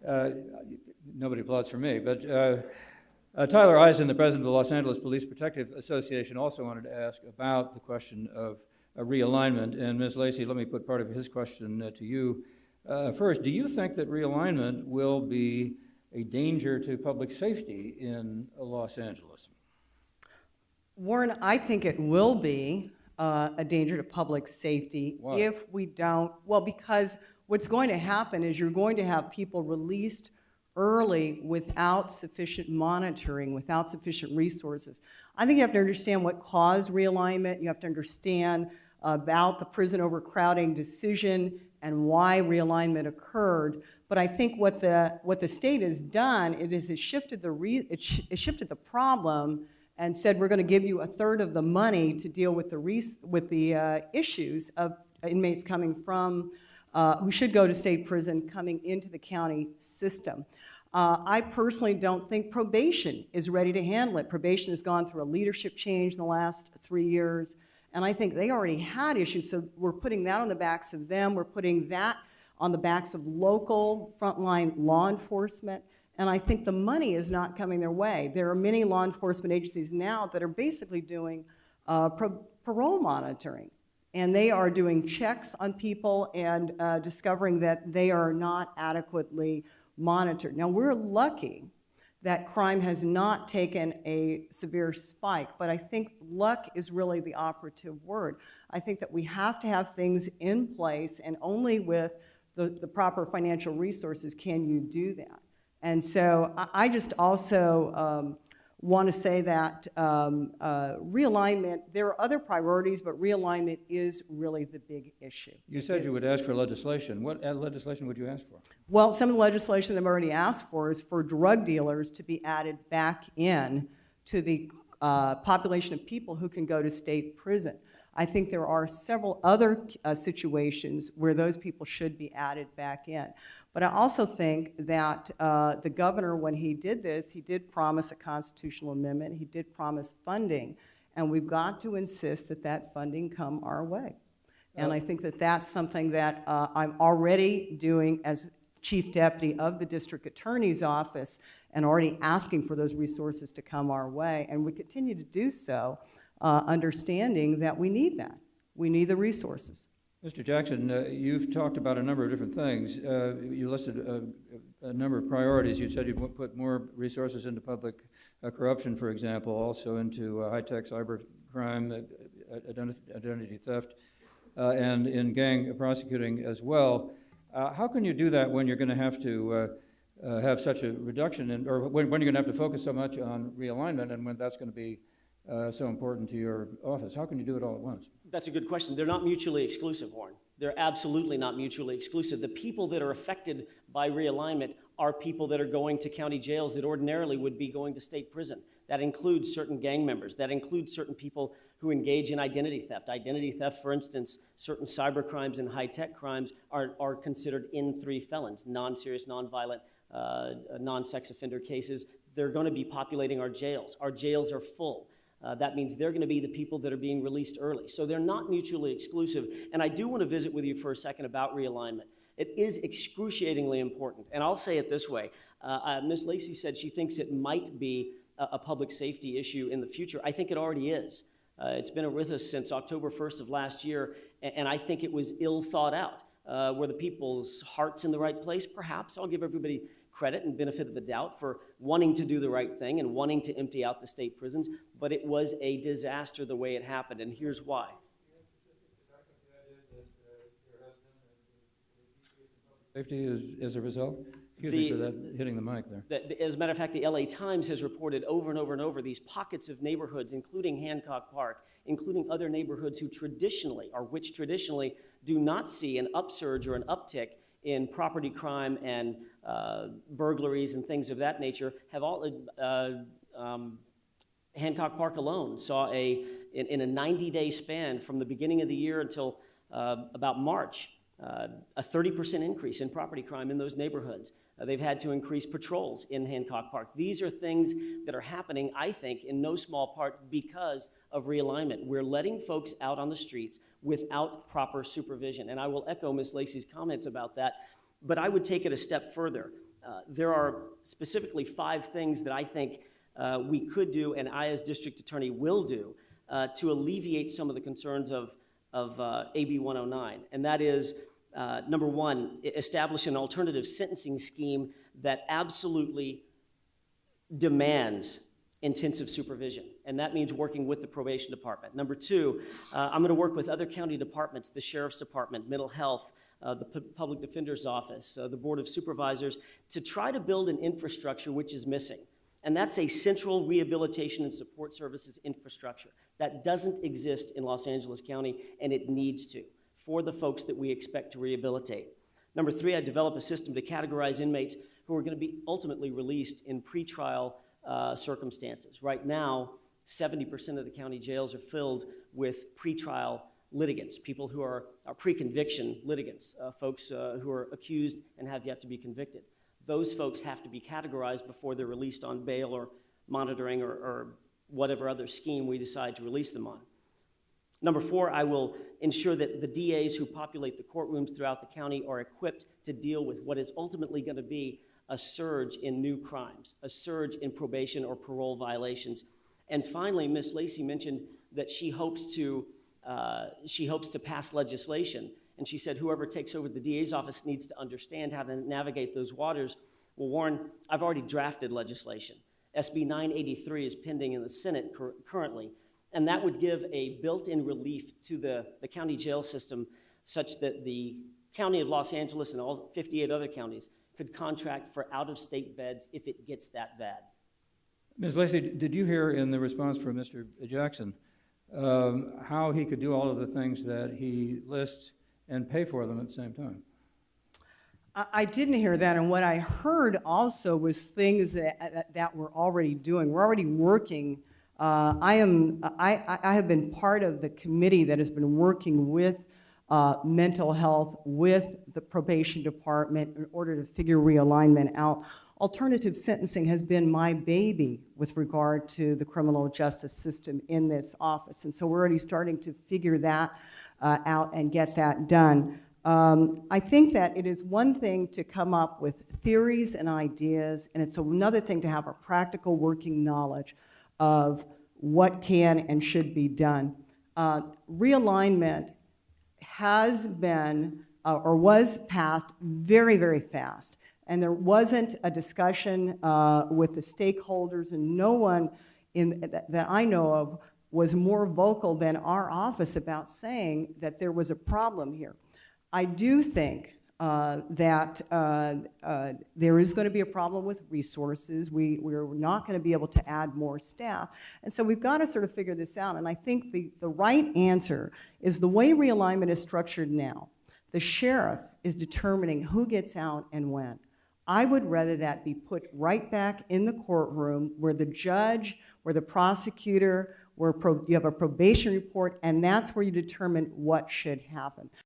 Uh, Nobody applauds for me, but Tyler Eisen, the president of the Los Angeles Police Protective Association, also wanted to ask about the question of realignment. And Ms. Lacey, let me put part of his question to you. First, do you think that realignment will be a danger to public safety in Los Angeles? Warren, I think it will be a danger to public safety. Why? If we don't, well, because what's going to happen is you're going to have people released early without sufficient monitoring, without sufficient resources. I think you have to understand what caused realignment. You have to understand about the prison overcrowding decision and why realignment occurred. But I think what the state has done it shifted the problem and said we're going to give you a third of the money to deal with the issues of inmates coming from who should go to state prison coming into the county system. I personally don't think probation is ready to handle it. Probation has gone through a leadership change in the last 3 years, and I think they already had issues, so we're putting that on the backs of them. We're putting that on the backs of local frontline law enforcement, and I think the money is not coming their way. There are many law enforcement agencies now that are basically doing parole monitoring, and they are doing checks on people and discovering that they are not adequately monitored. Now, we're lucky that crime has not taken a severe spike, but I think luck is really the operative word. I think that we have to have things in place, and only with the proper financial resources can you do that. And so I just also want to say that realignment, there are other priorities, but realignment is really the big issue. You said you would ask for legislation. What legislation would you ask for? Well, some of the legislation I've already asked for is for drug dealers to be added back in to the population of people who can go to state prison. I think there are several other situations where those people should be added back in. But I also think that the governor, when he did this, he did promise a constitutional amendment. He did promise funding. And we've got to insist that that funding come our way. And I think that that's something that I'm already doing as chief deputy of the district attorney's office and already asking for those resources to come our way. And we continue to do so, understanding that we need that. We need the resources. Mr. Jackson, you've talked about a number of different things. You listed a number of priorities. You said you'd put more resources into public corruption, for example, also into high-tech cyber crime, identity theft, and in gang prosecuting as well. How can you do that when you're going to have to have such a reduction, or when you're going to have to focus so much on realignment, and when that's going to be so important to your office? How can you do it all at once? That's a good question. They're not mutually exclusive, Warren. They're absolutely not mutually exclusive. The people that are affected by realignment are people that are going to county jails that ordinarily would be going to state prison. That includes certain gang members. That includes certain people who engage in identity theft. Identity theft, for instance, certain cyber crimes and high-tech crimes are considered N3 felons, non-serious, non-violent, non-sex offender cases. They're going to be populating our jails. Our jails are full. That means they're going to be the people that are being released early. So they're not mutually exclusive. And I do want to visit with you for a second about realignment. It is excruciatingly important. And I'll say it this way. Ms. Lacey said she thinks it might be a public safety issue in the future. I think it already is. It's been with us since October 1st of last year, and I think it was ill thought out. Were the people's hearts in the right place? Perhaps. I'll give everybody credit and benefit of the doubt for wanting to do the right thing and wanting to empty out the state prisons, but it was a disaster the way it happened, and here's why. Safety as a result? Excuse me for that, hitting the mic there. As a matter of fact, the LA Times has reported over and over and over these pockets of neighborhoods, including Hancock Park, including other neighborhoods which traditionally do not see an upsurge or an uptick in property crime and burglaries and things of that nature. Have all Hancock Park alone saw in a 90-day span from the beginning of the year until about March, a 30% increase in property crime in those neighborhoods. They've had to increase patrols in Hancock Park. These are things that are happening, I think, in no small part because of realignment. We're letting folks out on the streets without proper supervision. And I will echo Ms. Lacey's comments about that, but I would take it a step further. There are specifically 5 things that I think we could do, and I as district attorney will do, to alleviate some of the concerns of AB 109. And that is, number 1, establish an alternative sentencing scheme that absolutely demands intensive supervision, and that means working with the probation department. Number 2, I'm going to work with other county departments, the sheriff's department, mental health, the public defender's office, the board of supervisors, to try to build an infrastructure which is missing. And that's a central rehabilitation and support services infrastructure that doesn't exist in Los Angeles County, and it needs to, for the folks that we expect to rehabilitate. Number 3, I develop a system to categorize inmates who are going to be ultimately released in pretrial circumstances. Right now, 70% of the county jails are filled with pretrial litigants, people who are pre-conviction litigants, folks who are accused and have yet to be convicted. Those folks have to be categorized before they're released on bail or monitoring or whatever other scheme we decide to release them on. Number 4, I will ensure that the DAs who populate the courtrooms throughout the county are equipped to deal with what is ultimately going to be a surge in new crimes, a surge in probation or parole violations. And finally, Ms. Lacey mentioned that she hopes to pass legislation. And she said whoever takes over the DA's office needs to understand how to navigate those waters. Well, Warren, I've already drafted legislation. SB 983 is pending in the Senate currently, and that would give a built-in relief to the county jail system such that the county of Los Angeles and all 58 other counties could contract for out-of-state beds if it gets that bad. Ms. Lacey, did you hear in the response from Mr. Jackson how he could do all of the things that he lists and pay for them at the same time? I didn't hear that, and what I heard also was things that we're already doing. We're already working. I have been part of the committee that has been working with mental health, with the probation department in order to figure realignment out. Alternative sentencing has been my baby with regard to the criminal justice system in this office, and so we're already starting to figure that out and get that done. I think that it is one thing to come up with theories and ideas, and it's another thing to have a practical working knowledge of what can and should be done. Realignment has been or was passed very, very fast. And there wasn't a discussion with the stakeholders, and no one that I know of was more vocal than our office about saying that there was a problem here. I do think that there is going to be a problem with resources. We're not going to be able to add more staff. And so we've got to sort of figure this out. And I think the right answer is the way realignment is structured now. The sheriff is determining who gets out and when. I would rather that be put right back in the courtroom where the judge, where the prosecutor, where you have a probation report, and that's where you determine what should happen.